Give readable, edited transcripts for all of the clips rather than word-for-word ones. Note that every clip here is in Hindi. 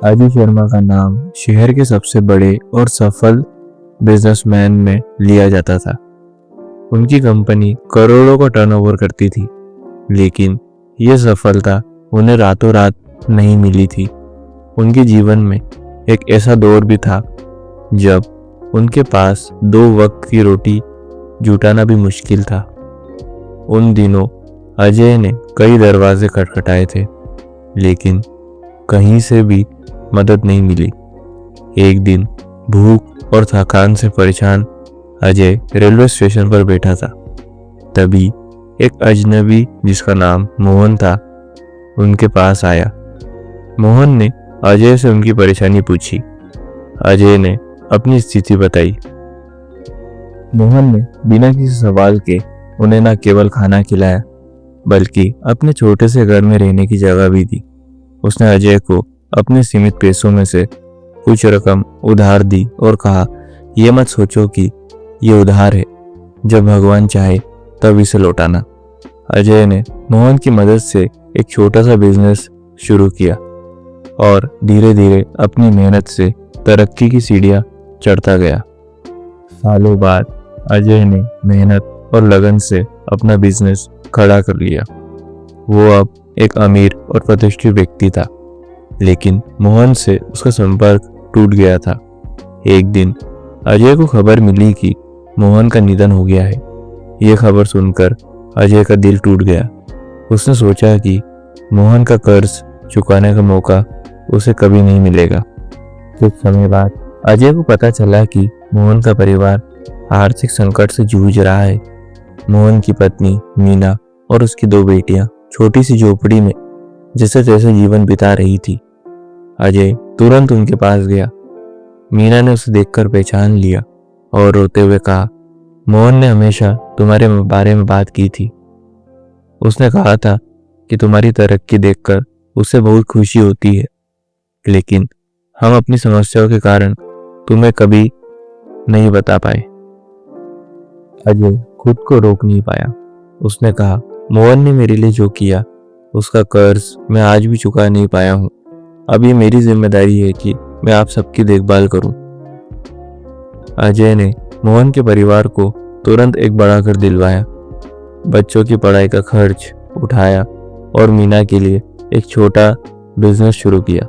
अजय शर्मा का नाम शहर के सबसे बड़े और सफल बिजनेसमैन में लिया जाता था। उनकी कंपनी करोड़ों का टर्नओवर करती थी, लेकिन यह सफलता उन्हें रातों रात नहीं मिली थी। उनके जीवन में एक ऐसा दौर भी था जब उनके पास 2 वक्त की रोटी जुटाना भी मुश्किल था। उन दिनों अजय ने कई दरवाजे खटखटाए थे, लेकिन कहीं से भी मदद नहीं मिली। एक दिन भूख और थकान से परेशान अजय रेलवे स्टेशन पर बैठा था। तभी एक अजनबी जिसका नाम मोहन था उनके पास आया। मोहन ने अजय से उनकी परेशानी पूछी। अजय ने अपनी स्थिति बताई। मोहन ने बिना किसी सवाल के उन्हें न केवल खाना खिलाया, बल्कि अपने छोटे से घर में रहने की जगह भी दी। उसने अजय को अपने सीमित पैसों में से कुछ रकम उधार दी और कहा, यह मत सोचो कि यह उधार है, जब भगवान चाहे तब इसे लौटाना। अजय ने मोहन की मदद से एक छोटा सा बिजनेस शुरू किया और धीरे धीरे अपनी मेहनत से तरक्की की सीढ़ियां चढ़ता गया। सालों बाद अजय ने मेहनत और लगन से अपना बिजनेस खड़ा कर लिया। वो अब एक अमीर और प्रतिष्ठित व्यक्ति था, लेकिन मोहन से उसका संपर्क टूट गया था। एक दिन अजय को खबर मिली कि मोहन का निधन हो गया है। यह खबर सुनकर अजय का दिल टूट गया। उसने सोचा कि मोहन का कर्ज चुकाने का मौका उसे कभी नहीं मिलेगा। कुछ समय बाद अजय को पता चला कि मोहन का परिवार आर्थिक संकट से जूझ रहा है। मोहन की पत्नी मीना और उसकी 2 बेटियां छोटी सी झोपड़ी में जैसे तैसे जीवन बिता रही थी। अजय तुरंत उनके पास गया। मीना ने उसे देखकर पहचान लिया और रोते हुए कहा, मोहन ने हमेशा तुम्हारे बारे में बात की थी। उसने कहा था कि तुम्हारी तरक्की देखकर उसे बहुत खुशी होती है, लेकिन हम अपनी समस्याओं के कारण तुम्हें कभी नहीं बता पाए। अजय खुद को रोक नहीं पाया। उसने कहा, मोहन ने मेरे लिए जो किया उसका कर्ज मैं आज भी चुका नहीं पाया हूँ। अब ये मेरी जिम्मेदारी है कि मैं आप सबकी देखभाल करूं। अजय ने मोहन के परिवार को तुरंत एक बड़ा घर दिलवाया, बच्चों की पढ़ाई का खर्च उठाया और मीना के लिए एक छोटा बिजनेस शुरू किया।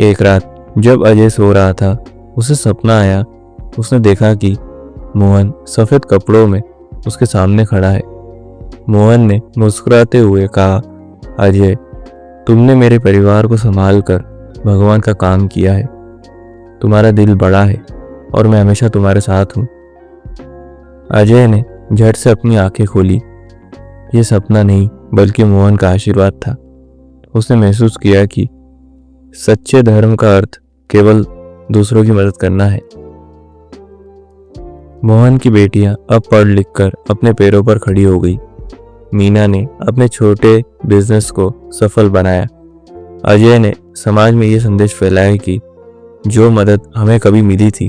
एक रात जब अजय सो रहा था, उसे सपना आया। उसने देखा कि मोहन सफेद कपड़ों में उसके सामने खड़ा है। मोहन ने मुस्कुराते हुए कहा, अजय, तुमने मेरे परिवार को संभाल कर भगवान का काम किया है। तुम्हारा दिल बड़ा है और मैं हमेशा तुम्हारे साथ हूँ। अजय ने झट से अपनी आंखें खोली। यह सपना नहीं बल्कि मोहन का आशीर्वाद था। उसने महसूस किया कि सच्चे धर्म का अर्थ केवल दूसरों की मदद करना है। मोहन की बेटियां अब पढ़ लिख कर अपने पैरों पर खड़ी हो गई। मीना ने अपने छोटे बिजनेस को सफल बनाया। अजय ने समाज में ये संदेश फैलाया कि जो मदद हमें कभी मिली थी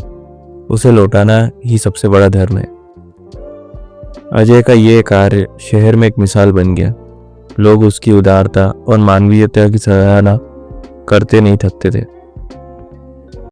उसे लौटाना ही सबसे बड़ा धर्म है। अजय का ये कार्य शहर में एक मिसाल बन गया। लोग उसकी उदारता और मानवीयता की सराहना करते नहीं थकते थे।